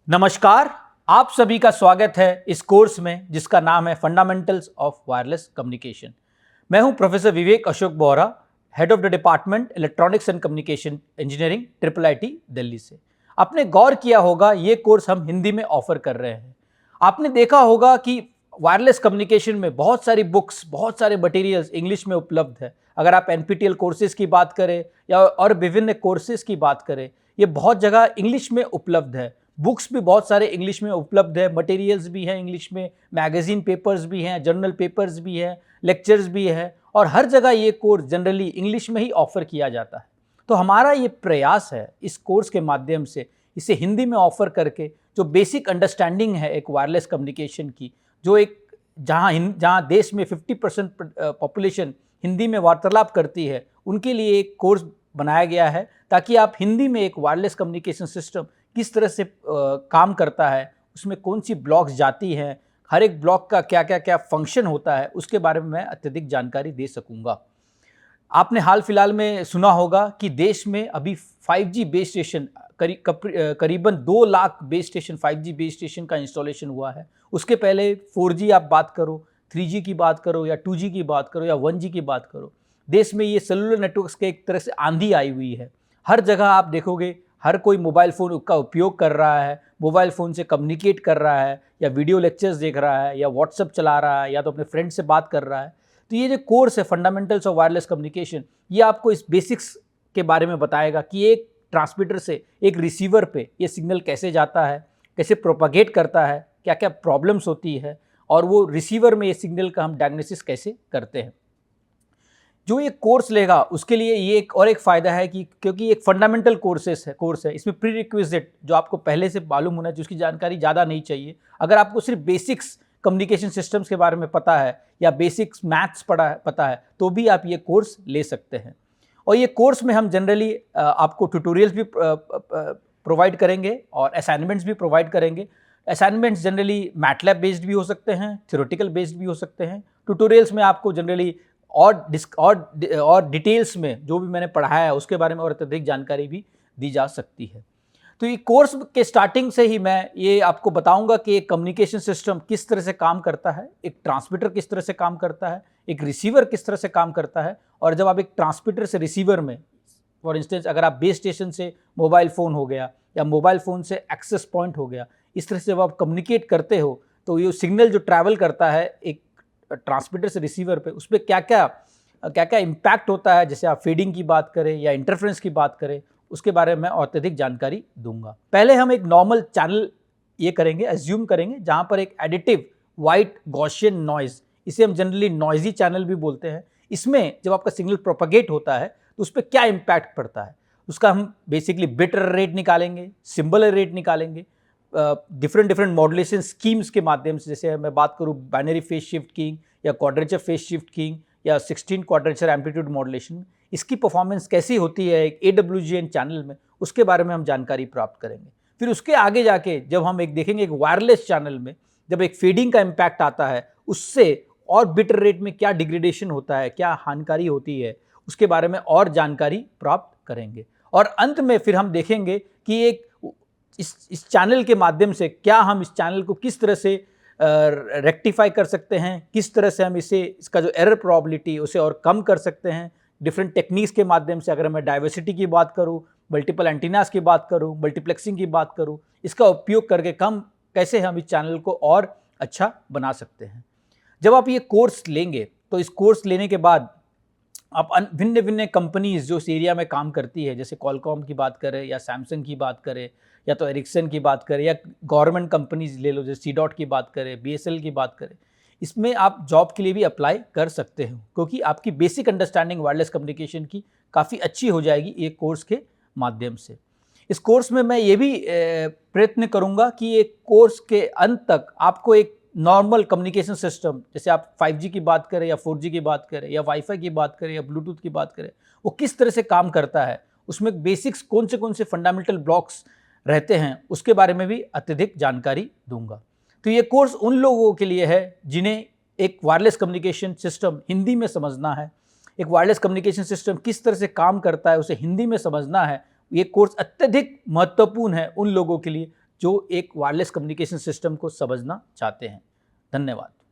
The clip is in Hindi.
नमस्कार। आप सभी का स्वागत है इस कोर्स में जिसका नाम है फंडामेंटल्स ऑफ वायरलेस कम्युनिकेशन। मैं हूं professor Vivek Ashok Bohra, head of the department electronics and communication engineering, IIIT Delhi से। आपने गौर किया होगा ये कोर्स हम हिंदी में ऑफर कर रहे हैं। आपने देखा होगा कि वायरलेस कम्युनिकेशन में बहुत सारी बुक्स, बहुत सारे मटेरियल्स इंग्लिश में उपलब्ध है। अगर आप NPTEL कोर्सेज की बात करें या और विभिन्न कोर्सेज की बात करें, ये बहुत जगह इंग्लिश में उपलब्ध है। बुक्स भी बहुत सारे इंग्लिश में उपलब्ध है, मटेरियल्स भी हैं इंग्लिश में, मैगजीन पेपर्स भी हैं, जर्नल पेपर्स भी हैं, लेक्चर्स भी हैं, और हर जगह ये कोर्स जनरली इंग्लिश में ही ऑफर किया जाता है। तो हमारा ये प्रयास है इस कोर्स के माध्यम से इसे हिंदी में ऑफर करके जो बेसिक अंडरस्टैंडिंग है एक वायरलेस कम्युनिकेशन की, जो एक जहाँ देश में 50% पॉपुलेशन हिंदी में वार्तालाप करती है, उनके लिए एक कोर्स बनाया गया है ताकि आप हिंदी में एक वायरलेस कम्युनिकेशन सिस्टम किस तरह से काम करता है, उसमें कौन सी ब्लॉक्स जाती हैं, हर एक ब्लॉक का क्या क्या क्या फंक्शन होता है, उसके बारे में मैं अत्यधिक जानकारी दे सकूंगा। आपने हाल फिलहाल में सुना होगा कि देश में अभी 5G बेस स्टेशन करीबन 2 lakh base station 5G base station का इंस्टॉलेशन हुआ है। उसके पहले 4G आप बात करो, 3G की बात करो या 2G की बात करो या 1G की बात करो, देश में ये सेलुलर नेटवर्क्स के एक तरह से आंधी आई हुई है। हर जगह आप देखोगे हर कोई मोबाइल फ़ोन का उपयोग कर रहा है, मोबाइल फ़ोन से कम्युनिकेट कर रहा है, या वीडियो लेक्चर्स देख रहा है, या व्हाट्सएप चला रहा है, या तो अपने फ्रेंड से बात कर रहा है। तो ये जो कोर्स है फंडामेंटल्स ऑफ वायरलेस कम्युनिकेशन, ये आपको इस बेसिक्स के बारे में बताएगा कि एक ट्रांसमीटर से एक रिसीवर पे ये सिग्नल कैसे जाता है, कैसे प्रोपागेट करता है, क्या क्या प्रॉब्लम्स होती है, और वो रिसीवर में ये सिग्नल का हम डायग्नोसिस कैसे करते हैं। जो ये कोर्स लेगा उसके लिए ये एक फ़ायदा है कि क्योंकि एक फंडामेंटल कोर्स है, इसमें प्री रिक्विजिट जो आपको पहले से मालूम होना चाहिए, उसकी जानकारी ज़्यादा नहीं चाहिए। अगर आपको सिर्फ बेसिक्स कम्युनिकेशन सिस्टम्स के बारे में पता है या बेसिक्स मैथ्स पता है तो भी आप ये कोर्स ले सकते हैं। और ये कोर्स में हम जनरली आपको ट्यूटोरियल्स भी प्रोवाइड करेंगे और असाइनमेंट्स भी प्रोवाइड करेंगे। असाइनमेंट्स जनरली मैटलैब बेस्ड भी हो सकते हैं, थ्योरेटिकल बेस्ड भी हो सकते हैं। ट्यूटोरियल्स में आपको जनरली और डिटेल्स में जो भी मैंने पढ़ाया है उसके बारे में और अत्यधिक जानकारी भी दी जा सकती है। तो ये कोर्स के स्टार्टिंग से ही मैं ये आपको बताऊंगा कि एक कम्युनिकेशन सिस्टम किस तरह से काम करता है, एक ट्रांसमीटर किस तरह से काम करता है, एक रिसीवर किस तरह से काम करता है। और जब आप एक ट्रांसमीटर से रिसीवर में, फॉर इंस्टेंस अगर आप बेस स्टेशन से मोबाइल फ़ोन हो गया या मोबाइल फ़ोन से एक्सेस पॉइंट हो गया, इस तरह से जब आप कम्युनिकेट करते हो तो ये सिग्नल जो ट्रैवल करता है एक ट्रांसमीटर से रिसीवर पे, उस पर क्या क्या इम्पैक्ट होता है, जैसे आप फीडिंग की बात करें या इंटरफ्रेंस की बात करें, उसके बारे में मैं और अत्यधिक जानकारी दूंगा। पहले हम एक नॉर्मल चैनल ये करेंगे, एज्यूम करेंगे, जहां पर एक एडिटिव वाइट गॉसियन नॉइज, इसे हम जनरली नॉइजी चैनल भी बोलते हैं, इसमें जब आपका सिग्नल प्रोपगेट होता है तो उस पर क्या इम्पैक्ट पड़ता है, उसका हम बेसिकली बिट रेट निकालेंगे, सिंबल रेट निकालेंगे, डिफरेंट मॉड्यूलेशन स्कीम्स के माध्यम से। जैसे मैं बात करूं बाइनरी फेज शिफ्ट कीइंग या क्वाड्रेचर फेज शिफ्ट कीइंग या 16 क्वाड्रेचर एम्पलीट्यूड मॉड्यूलेशन, इसकी परफॉर्मेंस कैसी होती है एक AWGN चैनल में, उसके बारे में हम जानकारी प्राप्त करेंगे। फिर उसके आगे जाके जब हम एक देखेंगे एक वायरलेस चैनल में जब एक फेडिंग का इम्पैक्ट आता है, उससे और बिट रेट में क्या डिग्रेडेशन होता है, क्या हानिकारी होती है, उसके बारे में और जानकारी प्राप्त करेंगे। और अंत में फिर हम देखेंगे कि एक इस चैनल के माध्यम से क्या हम इस चैनल को किस तरह से रेक्टिफाई कर सकते हैं, किस तरह से हम इसका जो एरर प्रोबेबिलिटी उसे और कम कर सकते हैं डिफरेंट टेक्निक्स के माध्यम से। अगर मैं डाइवर्सिटी की बात करूं, मल्टीपल एंटीनास की बात करूं, मल्टीप्लेक्सिंग की बात करूं, इसका उपयोग करके कैसे हम इस चैनल को और अच्छा बना सकते हैं। जब आप ये कोर्स लेंगे तो इस कोर्स लेने के बाद आप भिन्न भिन्न कंपनीज जो इस एरिया में काम करती है, जैसे कॉलकॉम की बात करें या सैमसंग की बात करें या तो एरिक्सन की बात करें या गवर्नमेंट कंपनीज ले लो, जैसे सीडॉट की बात करें, BSL की बात करें, इसमें आप जॉब के लिए भी अप्लाई कर सकते हो, क्योंकि आपकी बेसिक अंडरस्टैंडिंग वायरलेस कम्युनिकेशन की काफ़ी अच्छी हो जाएगी एक कोर्स के माध्यम से। इस कोर्स में मैं ये भी प्रयत्न करूँगा कि एक कोर्स के अंत तक आपको एक नॉर्मल कम्युनिकेशन सिस्टम, जैसे आप 5G की बात करें या 4G की बात करें या वाईफाई की बात करें या ब्लूटूथ की बात करें, वो किस तरह से काम करता है, उसमें बेसिक्स कौन से फंडामेंटल ब्लॉक्स रहते हैं, उसके बारे में भी अत्यधिक जानकारी दूंगा। तो ये कोर्स उन लोगों के लिए है जिन्हें एक वायरलेस कम्युनिकेशन सिस्टम हिंदी में समझना है, एक वायरलेस कम्युनिकेशन सिस्टम किस तरह से काम करता है उसे हिंदी में समझना है। ये कोर्स अत्यधिक महत्वपूर्ण है उन लोगों के लिए जो एक वायरलेस कम्युनिकेशन सिस्टम को समझना चाहते हैं। धन्यवाद।